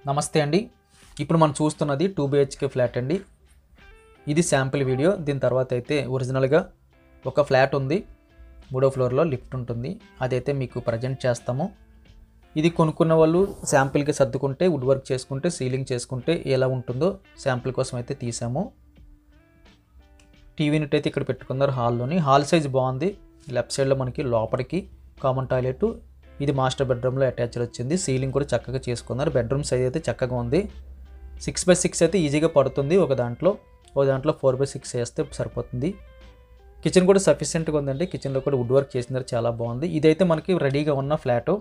నమస్తే అండి. ఇప్పుడు మనం చూస్తున్నది 2 BHK ఫ్లాట్ అండి. ఇది శాంపిల్ వీడియో. దీని తర్వాత అయితే ఒరిజినల్గా ఒక ఫ్లాట్ ఉంది, 3వ ఫ్లోర్లో లిఫ్ట్ ఉంటుంది. అదైతే మీకు ప్రజెంట్ చేస్తాము. ఇది కొనుక్కున్న వాళ్ళు శాంపిల్కి సర్దుకుంటే, వుడ్ వర్క్ చేసుకుంటే, సీలింగ్ చేసుకుంటే ఎలా ఉంటుందో శాంపిల్ కోసం అయితే తీసాము. టీవీ యూనిట్ అయితే ఇక్కడ పెట్టుకున్నారు హాల్లోని. హాల్ సైజ్ బాగుంది. లెఫ్ట్ సైడ్లో మనకి లోపలికి కామన్ టాయిలెట్, ఇది మాస్టర్ బెడ్రూమ్లో అటాచ్డ్ వచ్చింది. సీలింగ్ కూడా చక్కగా చేసుకున్నారు. బెడ్రూమ్ సైజ్ అయితే చక్కగా ఉంది. 6x6 అయితే ఈజీగా పడుతుంది. ఒక దాంట్లో 4x6 వేస్తే సరిపోతుంది. కిచెన్ కూడా సఫిషియెంట్గా ఉందండి. కిచెన్లో కూడా వుడ్ వర్క్ చేసినారు, చాలా బాగుంది. ఇదైతే మనకి రెడీగా ఉన్న ఫ్లాటు,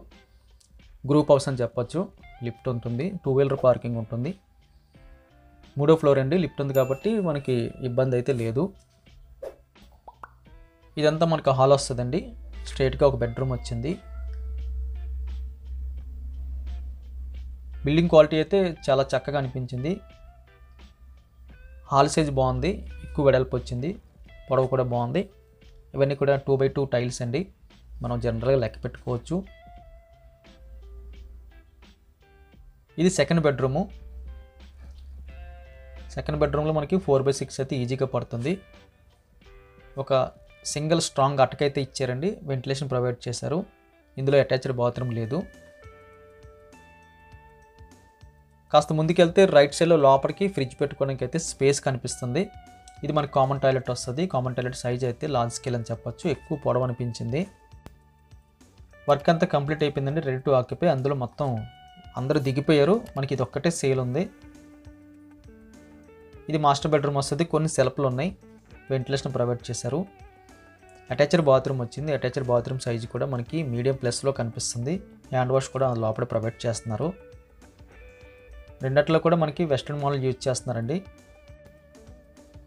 గ్రూప్ హౌస్ అని చెప్పొచ్చు. లిఫ్ట్ ఉంటుంది, 2 వీలర్ పార్కింగ్ ఉంటుంది. 3వ ఫ్లోర్ అండి, లిఫ్ట్ ఉంది కాబట్టి మనకి ఇబ్బంది అయితే లేదు. ఇదంతా మనకు హాల్ వస్తుందండి. స్ట్రైట్గా ఒక బెడ్రూమ్ వచ్చింది. బిల్డింగ్ క్వాలిటీ అయితే చాలా చక్కగా అనిపించింది. హాల్ సైజ్ బాగుంది, ఎక్కువ వెడల్పు వచ్చింది, పొడవు కూడా బాగుంది. ఇవన్నీ కూడా 2x2 టైల్స్ అండి, మనం జనరల్గా లెక్క పెట్టుకోవచ్చు. ఇది సెకండ్ బెడ్రూము. సెకండ్ బెడ్రూమ్లో మనకి 4x6 అయితే ఈజీగా పడుతుంది. ఒక సింగిల్ స్ట్రాంగ్ అటకైతే ఇచ్చారండి, వెంటిలేషన్ ప్రొవైడ్ చేశారు. ఇందులో అటాచ్డ్ బాత్రూమ్ లేదు. కాస్త ముందుకెళ్తే రైట్ సైడ్లో లోపలికి ఫ్రిడ్జ్ పెట్టుకోవడానికి అయితే స్పేస్ కనిపిస్తుంది. ఇది మనకి కామన్ టాయిలెట్ వస్తుంది. కామన్ టాయిలెట్ సైజ్ అయితే లార్జ్ స్కేల్ అని చెప్పొచ్చు, ఎక్కువ పొడవు అనిపించింది. వర్క్ అంతా కంప్లీట్ అయిపోయిందండి, రెడీ టు ఆక్యుపై. అందులో మొత్తం అందరూ దిగిపోయారు. మనకి ఇది ఒక్కటే సేల్ ఉంది. ఇది మాస్టర్ బెడ్రూమ్ వస్తుంది. కొన్ని సెల్ఫ్లు ఉన్నాయి, వెంటిలేషన్ ప్రొవైడ్ చేశారు. అటాచ్డ్ బాత్రూమ్ వచ్చింది. అటాచ్డ్ బాత్రూమ్ సైజు కూడా మనకి మీడియం ప్లస్లో కనిపిస్తుంది. హ్యాండ్ వాష్ కూడా లోపల ప్రొవైడ్ చేస్తున్నారు. రెండట్లో కూడా మనకి వెస్ట్రన్ మోడల్ యూజ్ చేస్తున్నారండి.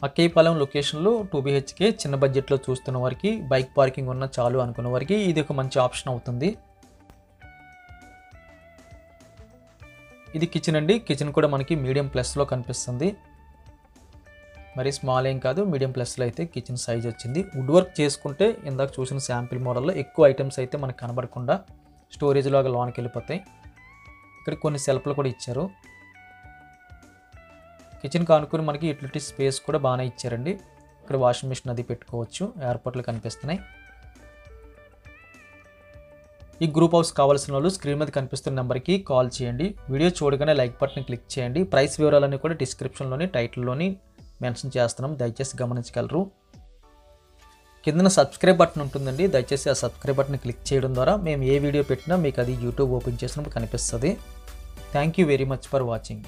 అక్కేపాలెం లొకేషన్లో 2 BHK చిన్న బడ్జెట్లో చూస్తున్న వారికి, బైక్ పార్కింగ్ ఉన్న చాలు అనుకున్న వారికి ఇది ఒక మంచి ఆప్షన్ అవుతుంది. ఇది కిచెన్ అండి. కిచెన్ కూడా మనకి మీడియం ప్లస్లో కనిపిస్తుంది. మరి స్మాల్ ఏం కాదు, మీడియం ప్లస్లో అయితే కిచెన్ సైజ్ వచ్చింది. వుడ్ వర్క్ చేసుకుంటే ఇందాక చూసిన శాంపిల్ మోడల్లో ఎక్కువ ఐటమ్స్ అయితే మనకు కనబడకుండా స్టోరేజ్ లాగా లోనికి వెళ్ళిపోతాయి. ఇక్కడ కొన్ని సెల్ఫ్లు కూడా ఇచ్చారు. కిచెన్ కానుకొని మనకి యూటిలిటీ స్పేస్ కూడా బాగానే ఇచ్చారండి. ఇక్కడ వాషింగ్ మిషన్ అది పెట్టుకోవచ్చు. ఎయిర్పోర్ట్లు కనిపిస్తున్నాయి. ఈ గ్రూప్ హౌస్ కావాల్సిన వాళ్ళు స్క్రీన్ మీద కనిపిస్తున్న నెంబర్కి కాల్ చేయండి. వీడియో చూడగానే లైక్ బటన్ క్లిక్ చేయండి. ప్రైస్ వివరాలన్నీ కూడా డిస్క్రిప్షన్లోని, టైటిల్లోని మెన్షన్ చేస్తున్నాం, దయచేసి గమనించగలరు. కిందన సబ్స్క్రైబ్ బటన్ ఉంటుందండి, దయచేసి ఆ సబ్స్క్రైబ్ బటన్ క్లిక్ చేయడం ద్వారా మేము ఏ వీడియో పెట్టినా మీకు అది యూట్యూబ్ ఓపెన్ చేసినప్పుడు కనిపిస్తుంది. Thank you very much for watching.